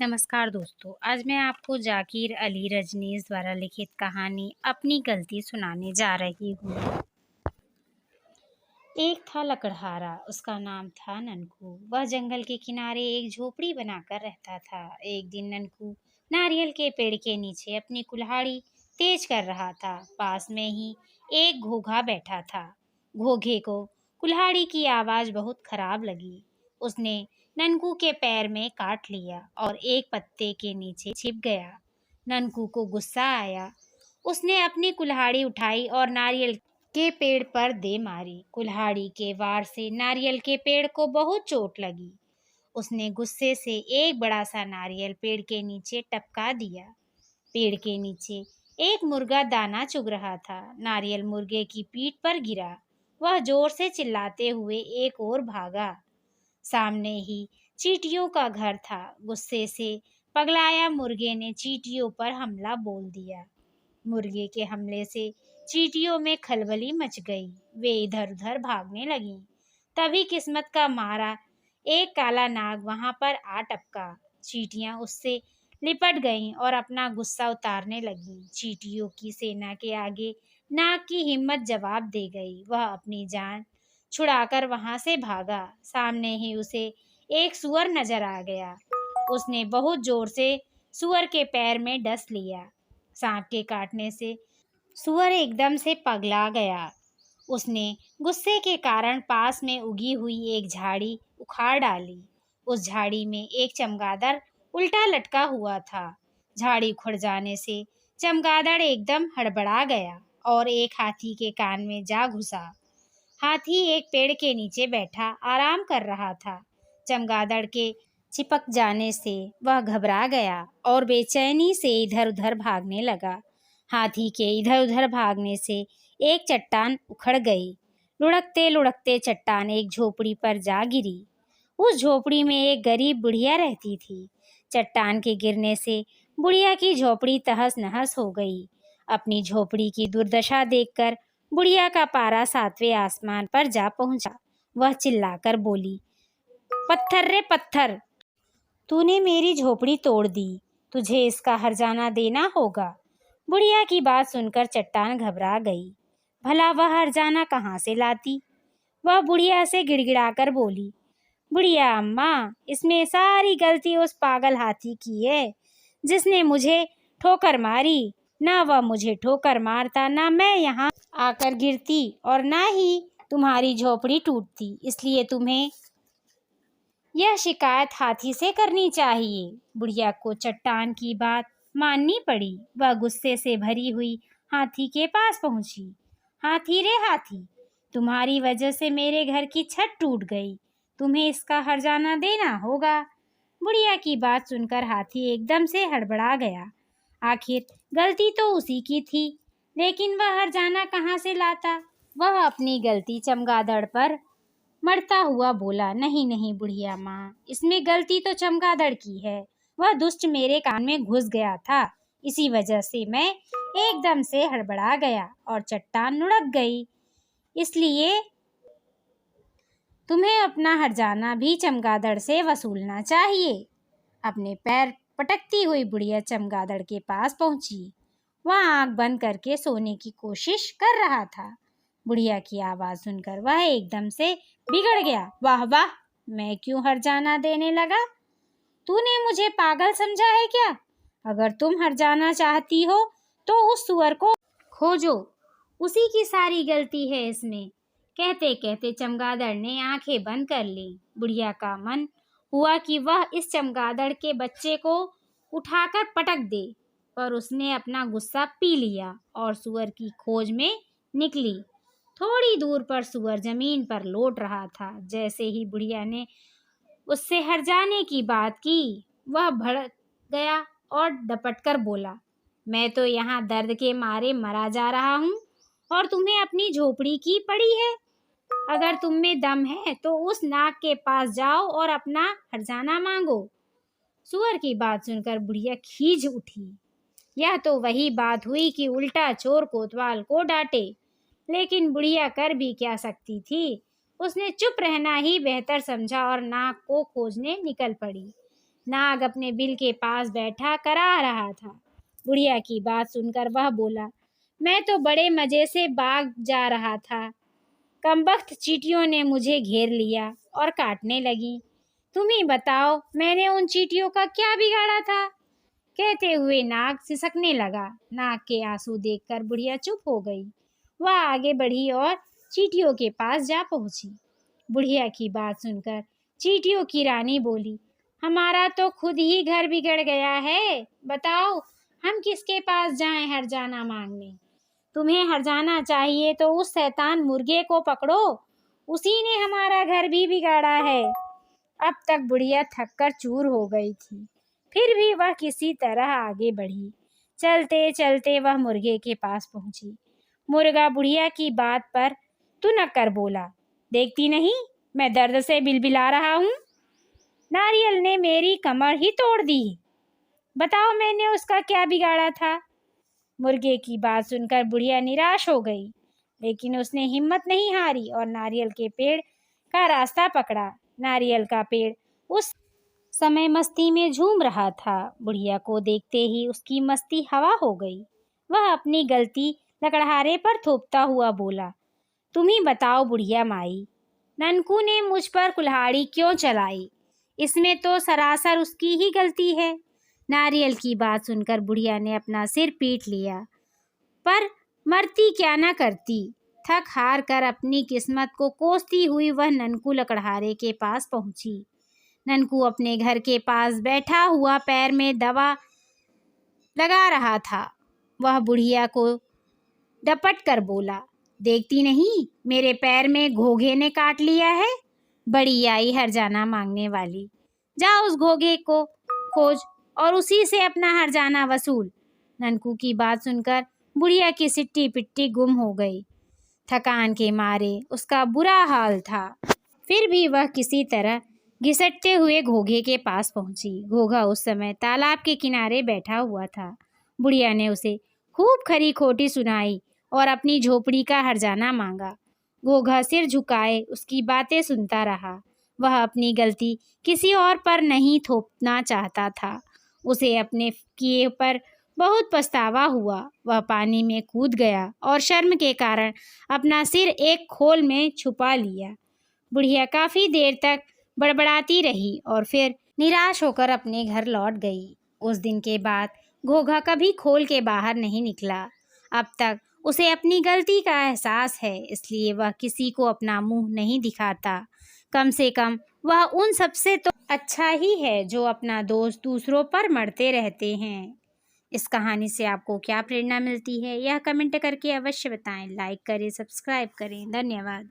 नमस्कार दोस्तों। आज मैं आपको जाकिर अली रजनीश द्वारा लिखित कहानी अपनी गलती सुनाने जा रही हूँ। एक था लकड़हारा, उसका नाम था ननकू। वह जंगल के किनारे एक झोपड़ी बनाकर रहता था। एक दिन ननकू नारियल के पेड़ के नीचे अपनी कुल्हाड़ी तेज कर रहा था। पास में ही एक घोघा बैठा था। घोघे को कुल्हाड़ी की आवाज़ बहुत खराब लगी। उसने ननकू के पैर में काट लिया और एक पत्ते के नीचे छिप गया। ननकू को गुस्सा आया। उसने अपनी कुल्हाड़ी उठाई और नारियल के पेड़ पर दे मारी। कुल्हाड़ी के वार से नारियल के पेड़ को बहुत चोट लगी। उसने गुस्से से एक बड़ा सा नारियल पेड़ के नीचे टपका दिया। पेड़ के नीचे एक मुर्गा दाना चुग रहा था। नारियल मुर्गे की पीठ पर गिरा। वह जोर से चिल्लाते हुए एक ओर भागा। सामने ही चींटियों का घर था। गुस्से से पगलाया मुर्गे ने चींटियों पर हमला बोल दिया। मुर्गे के हमले से चींटियों में खलबली मच गई। वे इधर उधर भागने लगीं। तभी किस्मत का मारा एक काला नाग वहां पर आ टपका। चींटियां उससे लिपट गईं और अपना गुस्सा उतारने लगीं। चींटियों की सेना के आगे नाग की हिम्मत जवाब दे गई। वह अपनी जान छुड़ाकर वहां से भागा। सामने ही उसे एक सुअर नजर आ गया। उसने बहुत जोर से सुअर के पैर में डस लिया। सांप के काटने से सुअर एकदम से पगला गया। उसने गुस्से के कारण पास में उगी हुई एक झाड़ी उखाड़ डाली। उस झाड़ी में एक चमगादड़ उल्टा लटका हुआ था। झाड़ी उखड़ जाने से चमगादड़ एकदम हड़बड़ा गया और एक हाथी के कान में जा घुसा। हाथी एक पेड़ के नीचे बैठा आराम कर रहा था। चमगादड़ के चिपक जाने से वह घबरा गया और बेचैनी से इधर उधर भागने लगा। हाथी के इधर उधर भागने से एक चट्टान उखड़ गई। लुढ़कते लुढ़कते चट्टान एक झोपड़ी पर जा गिरी। उस झोपड़ी में एक गरीब बुढ़िया रहती थी। चट्टान के गिरने से बुढ़िया की झोपड़ी तहस नहस हो गई। अपनी झोपड़ी की दुर्दशा देखकर बुढ़िया का पारा सातवें आसमान पर जा पहुंचा। वह चिल्लाकर बोली, पत्थर रे पत्थर, तूने मेरी झोपड़ी तोड़ दी। तुझे इसका हर्जाना देना होगा। बुढ़िया की बात सुनकर चट्टान घबरा गई। भला वह हर्जाना कहाँ से लाती? वह बुढ़िया से गिड़गिड़ाकर बोली, बुढ़िया अम्मा, इसमें सारी गलती उस पागल हाथी की है जिसने मुझे ठोकर मारी। ना वह मुझे ठोकर मारता, ना मैं यहाँ आकर गिरती और ना ही तुम्हारी झोपड़ी टूटती। इसलिए तुम्हें यह शिकायत हाथी से करनी चाहिए। बुढ़िया को चट्टान की बात माननी पड़ी। वह गुस्से से भरी हुई हाथी के पास पहुंची। हाथी रे हाथी, तुम्हारी वजह से मेरे घर की छत टूट गई। तुम्हें इसका हर्जाना देना होगा। बुढ़िया की बात सुनकर हाथी एकदम से हड़बड़ा गया। आखिर गलती तो उसी की थी, लेकिन वह हर्जाना कहाँ से लाता? वह अपनी गलती चमगादड़ पर मरता हुआ बोला, नहीं नहीं बुढ़िया माँ, इसमें गलती तो चमगादड़ की है। वह दुष्ट मेरे कान में घुस गया था। इसी वजह से मैं एकदम से हड़बड़ा गया और चट्टान लुढ़क गई। इसलिए तुम्हें अपना हर्जाना भी चमगादड़ से वसूलना चाहिए। अपने पैर पटकती हुई बुढ़िया चमगादड़ के पास पहुंची। वह आंख बंद करके सोने की कोशिश कर रहा था। बुढ़िया की आवाज़ सुनकर वह एकदम से बिगड़ गया। वाह वाह, मैं क्यों हर्जाना देने लगा? तूने मुझे पागल समझा है क्या? अगर तुम हर्जाना चाहती हो तो उस सुअर को खोजो, उसी की सारी गलती है इसमें। कहते कहते चमगादड़ ने आंखें बंद कर ली। बुढ़िया का मन हुआ कि वह इस चमगादड़ के बच्चे को उठाकर पटक दे, पर उसने अपना गुस्सा पी लिया और सुअर की खोज में निकली। थोड़ी दूर पर सुअर जमीन पर लौट रहा था। जैसे ही बुढ़िया ने उससे हर्जाने की बात की, वह भड़क गया और डपटकर बोला, मैं तो यहाँ दर्द के मारे मरा जा रहा हूँ और तुम्हें अपनी झोपड़ी की पड़ी है। अगर तुम में दम है तो उस नाग के पास जाओ और अपना हर्जाना मांगो। सुअर की बात सुनकर बुढ़िया खींच उठी। यह तो वही बात हुई कि उल्टा चोर कोतवाल को डांटे, लेकिन बुढ़िया कर भी क्या सकती थी। उसने चुप रहना ही बेहतर समझा और नाग को खोजने निकल पड़ी। नाग अपने बिल के पास बैठा करा रहा था। बुढ़िया की बात सुनकर वह बोला, मैं तो बड़े मजे से बाग जा रहा था, कमबख्त चींटियों ने मुझे घेर लिया और काटने लगी। तुम ही बताओ, मैंने उन चींटियों का क्या बिगाड़ा था? कहते हुए नाग सिसकने लगा। नाग के आंसू देखकर बुढ़िया चुप हो गई। वह आगे बढ़ी और चींटियों के पास जा पहुंची। बुढ़िया की बात सुनकर चींटियों की रानी बोली, हमारा तो खुद ही घर बिगड़ गया है, बताओ हम किसके पास जाएं हर्जाना मांगने? तुम्हें हर्जाना चाहिए तो उस शैतान मुर्गे को पकड़ो, उसी ने हमारा घर भी बिगाड़ा है। अब तक बुढ़िया थककर चूर हो गई थी, फिर भी वह किसी तरह आगे बढ़ी। चलते चलते वह मुर्गे के पास पहुंची। मुर्गा बुढ़िया की बात पर तुनक कर बोला, देखती नहीं मैं दर्द से बिलबिला रहा हूँ, नारियल ने मेरी कमर ही तोड़ दी, बताओ मैंने उसका क्या बिगाड़ा था? मुर्गे की बात सुनकर बुढ़िया निराश हो गई, लेकिन उसने हिम्मत नहीं हारी और नारियल के पेड़ का रास्ता पकड़ा। नारियल का पेड़ उस समय मस्ती में झूम रहा था। बुढ़िया को देखते ही उसकी मस्ती हवा हो गई। वह अपनी गलती लकड़हारे पर थोपता हुआ बोला, तुम ही बताओ बुढ़िया माई, ननकू ने मुझ पर कुल्हाड़ी क्यों चलाई? इसमें तो सरासर उसकी ही गलती है। नारियल की बात सुनकर बुढ़िया ने अपना सिर पीट लिया, पर मरती क्या न करती। थक हार कर अपनी किस्मत को कोसती हुई वह ननकू लकड़हारे के पास पहुंची। ननकू अपने घर के पास बैठा हुआ पैर में दवा लगा रहा था। वह बुढ़िया को डपट कर बोला, देखती नहीं मेरे पैर में घोघे ने काट लिया है, बड़ी आई हर्जाना मांगने वाली, जा उस घोघे को खोज और उसी से अपना हर्जाना वसूल। ननकू की बात सुनकर बुढ़िया की सिट्टी पिट्टी गुम हो गई। थकान के मारे उसका बुरा हाल था, फिर भी वह किसी तरह घिसटते हुए घोघे के पास पहुंची। घोघा उस समय तालाब के किनारे बैठा हुआ था। बुढ़िया ने उसे खूब खरी खोटी सुनाई और अपनी झोपड़ी का हर्जाना मांगा। घोघा सिर झुकाए उसकी बातें सुनता रहा। वह अपनी गलती किसी और पर नहीं थोपना चाहता था। उसे अपने किए पर बहुत पछतावा हुआ। वह पानी में कूद गया और शर्म के कारण अपना सिर एक खोल में छुपा लिया। बुढ़िया काफी देर तक बड़बड़ाती रही और फिर निराश होकर अपने घर लौट गई। उस दिन के बाद घोघा कभी खोल के बाहर नहीं निकला। अब तक उसे अपनी गलती का एहसास है, इसलिए वह किसी को अपना मुंह नहीं दिखाता। कम से कम वह उन सबसे तो अच्छा ही है जो अपना दोष दूसरों पर मढ़ते रहते हैं। इस कहानी से आपको क्या प्रेरणा मिलती है, यह कमेंट करके अवश्य बताएं। लाइक करें, सब्सक्राइब करें। धन्यवाद।